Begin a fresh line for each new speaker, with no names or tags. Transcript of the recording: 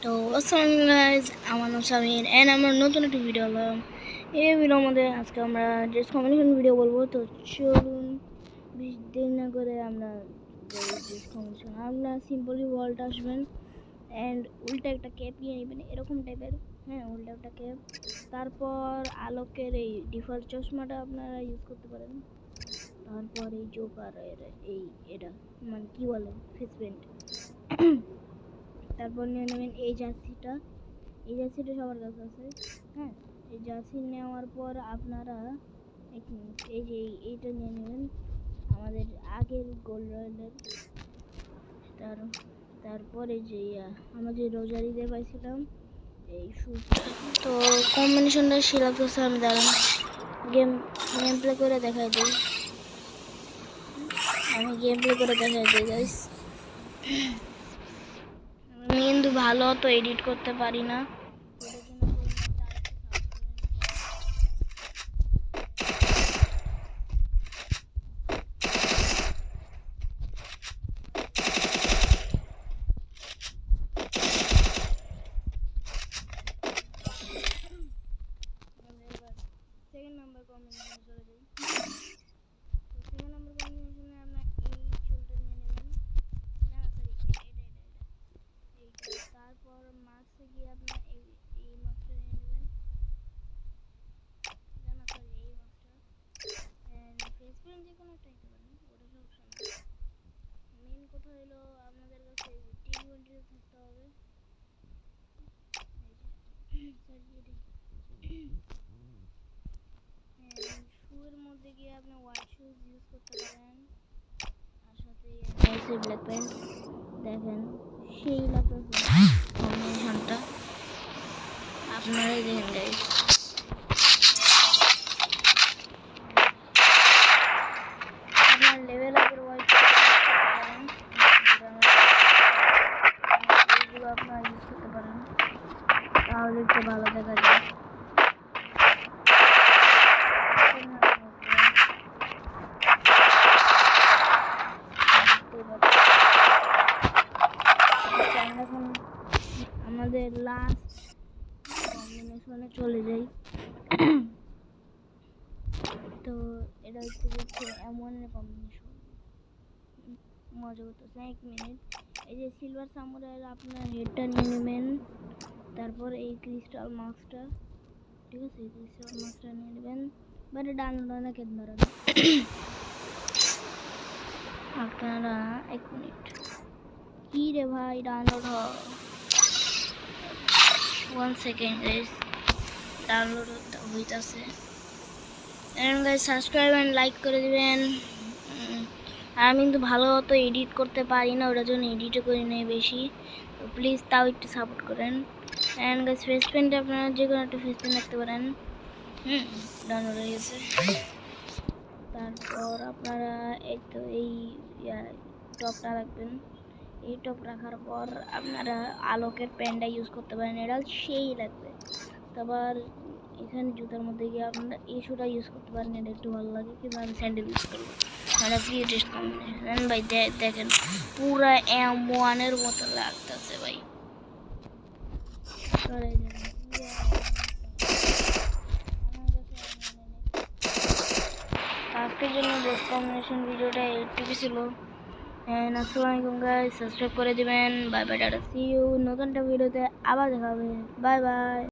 তো আসসালামু গাইস, আমার নাম সামির এন্ড আমার নতুন একটা ভিডিও হলো। এই ভিডিওর মধ্যে আজকে আমরা ড্রেস কম্বিনেশন ভিডিও বলবো। তো চলুন বেশি দেরি না করে আমরা ড্রেস কম্বিনেশন। আপনারা সিম্পলি ওয়ালটা আসবেন অ্যান্ড উল্টা একটা ক্যাপ নিয়ে নেবেন এরকম টাইপের। হ্যাঁ, উল্টা একটা ক্যাপ। তারপর আলোকের এই ডিফল্ট চশমাটা আপনারা ইউজ করতে পারেন। তারপর এই জোকারের এটা মানে কি বলে ফেস পেইন্ট। তারপর নিয়ে নেবেন এই জার্সিটা সবার কাছে আছে। হ্যাঁ, এই জার্সি নেওয়ার পর আপনারা এই যে এইটা নিয়ে নেবেন আমাদের আগের গোল্ড রয়্যালের। তারপরে যে আমরা যে রোজারিতে পাইছিলাম এই শ্যুটা। তো কম্বিনেশনটা সে লাগতেছে। আমি দাঁড়ান গেম প্লে করে দেখাই দিই। গাইস, আমি কিন্তু ভালো তো এডিট করতে পারি না। সেকেন্ড নাম্বার কম্বিনেশনে চলে যাই। সেকেন্ড নাম্বার কম্বিনেশনে আপনার এই চুলটা নিয়ে নেবেন। না সরি, এইটা। তারপর মাস্কে গিয়ে আপনার এই মাস্কটা নিয়ে নেবেন। না সরি, এই মাস্কটা এন্ড ফেস প্রিন্ট যে কোনো একটা নিতে পারেন, ওটা সমস্যা নেই। মেন কথা হলো আপনাদের কাছে T20 থাকতে হবে। শুয়ের মধ্যে গিয়ে আপনি হোয়াইট শুজ ইউজ করতে পারেন, আর সাথে ব্ল্যাক প্যান্ট। দেখেন সেই লাগতেছে কম্বিনেশনটা, আপনারাই দেখেন গাইস। আপনার লেভেল আপের হোয়াইট এইগুলো আপনারা ইউজ করতে পারেন, তাহলে একটু ভালো দেখা যায়। এখন আমাদের লাস্ট কম্বিনেশনে চলে যাই। তো এটা হচ্ছে এমন কম্বিনেশন, মজা করতেছে। 1 মিনিট। এই যে সিলভার সামুরাইয়ের আপনার হেডটা নিয়ে নেবেন, তারপর এই ক্রিস্টাল মাস্কটা, ঠিক আছে, এই ক্রিস্টাল মাস্কটা নিয়ে নেবেন। বাট ডাউনলোড না কেন ধরেন আপনারা 1 মিনিট। কি রে ভাই, ডাউনলোড 1 সেকেন্ড গাইস, ডাউনলোড হইতাছে। And guys subscribe and like করে দিবেন। আমি কিন্তু ভালো মতো এডিট করতে পারি না, ওটার জন্য এডিটও করি না বেশি। তো প্লিজ তাও একটু সাপোর্ট করেন। অ্যান্ড গাইস ফেস পেন্ট আপনারা যে কোনো একটা ফেস পেন্ট রাখতে পারেন। ডাউনলোড হয়ে গেছে। তারপর আপনারা এই তো এই টপটা রাখবেন। এই টপ রাখার পর আপনারা আলোকের প্যান্টটা ইউজ করতে পারেন, এটা সেই লাগবে। তারপর এখানে জুতার মধ্যে গিয়ে আপনারা এই শুটা ইউজ করতে পারেন, এটা একটু ভালো লাগে, কিন্তু আমি স্যান্ডেল ইউজ করবো। মানে ফিটেস্ট কম্বিনেশন ভাই, দেখেন পুরা M1-এর মতো লাগতেছে ভাই। আজকের জন্য ড্রেস কম্বিনেশন ভিডিওটা এইটুকু ছিল। আসসালামু আলাইকুম গাইস, সাবস্ক্রাইব করে দিবেন। Bye bye, tata, see you. নতুন একটা ভিডিওতে আবার দেখা হবে। Bye by.